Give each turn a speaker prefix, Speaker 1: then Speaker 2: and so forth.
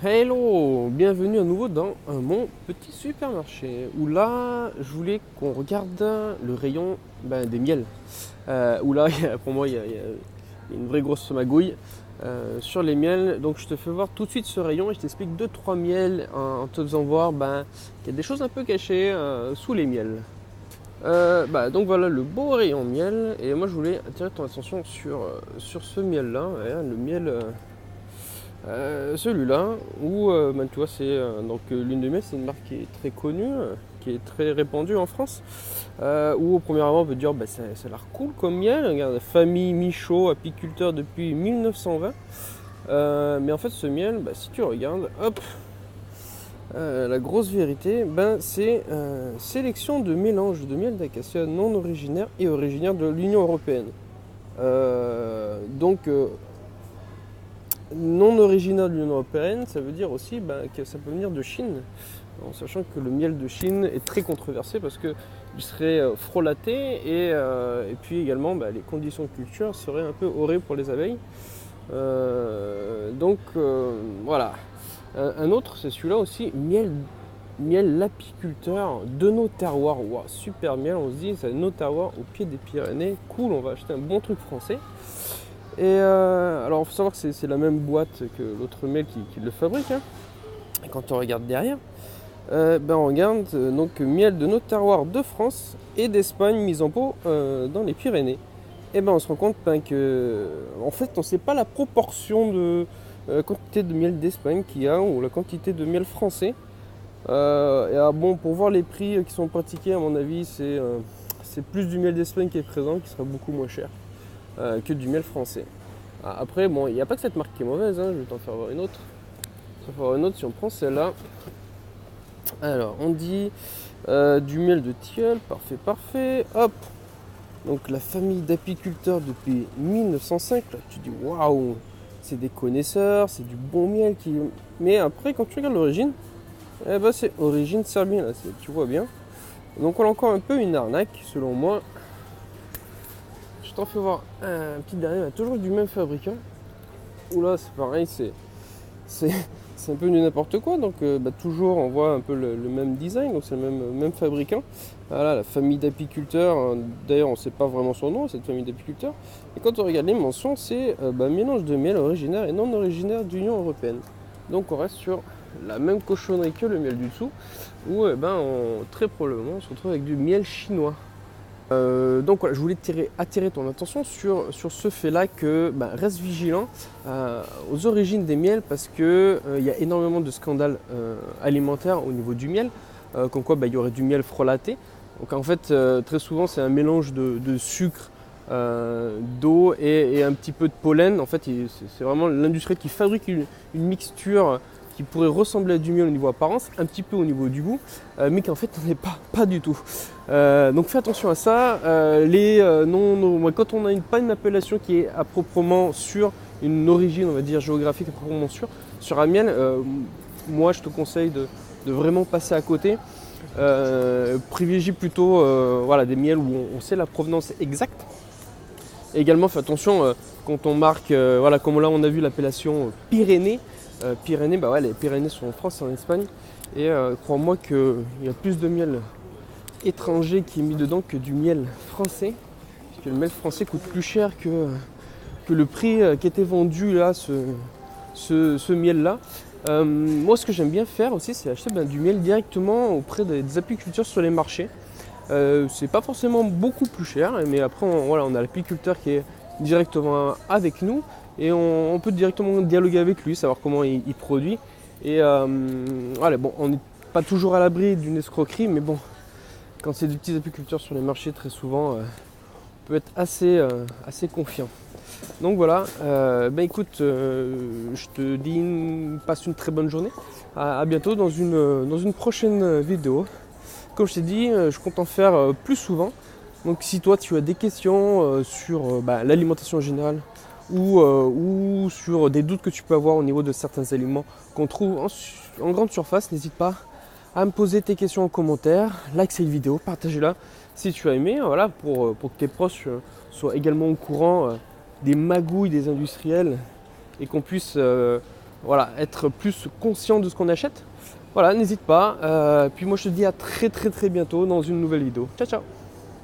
Speaker 1: Hello, bienvenue à nouveau dans mon petit supermarché où là je voulais qu'on regarde le rayon des miels. Où là pour moi il y a une vraie grosse magouille sur les miels. Donc je te fais voir tout de suite ce rayon et je t'explique deux trois miels en te faisant voir qu'il y a des choses un peu cachées sous les miels. Donc voilà le beau rayon miel et moi je voulais attirer ton attention sur ce miel là, le miel. Celui-là, où tu vois, c'est Lune de Miel, c'est une marque qui est très connue, qui est très répandue en France. Où au premier abord on peut dire ça a l'air cool comme miel. Regarde, famille Michaud, apiculteur depuis 1920. Mais en fait, ce miel, si tu regardes, hop, la grosse vérité, c'est sélection de mélange de miel d'acacia non originaire et originaire de l'Union Européenne. Donc non originaire de l'Union Européenne, ça veut dire aussi que ça peut venir de Chine, en sachant que le miel de Chine est très controversé parce qu'il serait frelaté et puis également les conditions de culture seraient un peu horribles pour les abeilles. Voilà. Un autre, c'est celui-là aussi, miel l'apiculteur de nos terroirs. Wow, super miel, on se dit, c'est nos terroirs au pied des Pyrénées. Cool, on va acheter un bon truc français. Et alors, il faut savoir que c'est la même boîte que l'autre miel qui le fabrique. Hein. Et quand on regarde derrière, on regarde miel de nos terroirs de France et d'Espagne mis en pot dans les Pyrénées. Et on se rend compte que, en fait, on ne sait pas la proportion de la quantité de miel d'Espagne qu'il y a ou la quantité de miel français. Pour voir les prix qui sont pratiqués, à mon avis, c'est plus du miel d'Espagne qui est présent, qui sera beaucoup moins cher que du miel français. Après, il n'y a pas que cette marque qui est mauvaise, hein, je vais t'en faire voir une autre. Si on prend celle-là. Alors, on dit du miel de tilleul, parfait. Hop. Donc, la famille d'apiculteurs depuis 1905. Là, tu dis waouh, c'est des connaisseurs, c'est du bon miel qui. Mais après, quand tu regardes l'origine, c'est origine serbienne, là, tu vois bien. Donc, on a encore un peu une arnaque, selon moi. Je t'en fais voir un petit dernier, toujours du même fabricant. Oula, c'est pareil, c'est un peu du n'importe quoi. Donc, toujours, on voit un peu le même design, donc c'est le même fabricant. Voilà, la famille d'apiculteurs. D'ailleurs, on ne sait pas vraiment son nom, cette famille d'apiculteurs. Et quand on regarde les mentions, c'est mélange de miel originaire et non originaire d'Union Européenne. Donc, on reste sur la même cochonnerie que le miel du dessous, où très probablement, on se retrouve avec du miel chinois. Donc voilà, je voulais attirer ton attention sur ce fait-là que reste vigilant aux origines des miels parce que il y a énormément de scandales alimentaires au niveau du miel, comme quoi il y aurait du miel frelaté. Donc en fait, très souvent c'est un mélange de sucre, d'eau et un petit peu de pollen. En fait, c'est vraiment l'industriel qui fabrique une mixture qui pourrait ressembler à du miel au niveau apparence, un petit peu au niveau du goût, mais qu'en fait on n'est pas du tout. Donc fais attention à ça. Quand on n'a pas une appellation qui est à proprement sûre, une origine on va dire géographique à proprement sûre, sur un miel, moi je te conseille de vraiment passer à côté. Privilégie plutôt des miels où on sait la provenance exacte. Et également fais attention quand on marque, comme là on a vu l'appellation Pyrénées. Pyrénées, les Pyrénées sont en France et en Espagne. Et crois-moi qu'il y a plus de miel étranger qui est mis dedans que du miel français. Parce que le miel français coûte plus cher que le prix qui était vendu là, ce miel-là. Moi, ce que j'aime bien faire aussi, c'est acheter du miel directement auprès des apiculteurs sur les marchés. C'est pas forcément beaucoup plus cher, mais après, on a l'apiculteur qui est directement avec nous et on peut directement dialoguer avec lui, savoir comment il produit. Et on n'est pas toujours à l'abri d'une escroquerie, mais bon, quand c'est des petits apiculteurs sur les marchés, très souvent, on peut être assez confiant. Donc voilà, écoute, je te dis, passe une très bonne journée. À bientôt dans une prochaine vidéo. Comme je t'ai dit, je compte en faire plus souvent. Donc si toi tu as des questions sur l'alimentation en général ou sur des doutes que tu peux avoir au niveau de certains aliments qu'on trouve en grande surface, n'hésite pas à me poser tes questions en commentaire, like cette vidéo, partagez-la si tu as aimé, pour que tes proches soient également au courant des magouilles des industriels et qu'on puisse voilà, être plus conscient de ce qu'on achète. Voilà, n'hésite pas. Puis moi je te dis à très bientôt dans une nouvelle vidéo. Ciao ciao.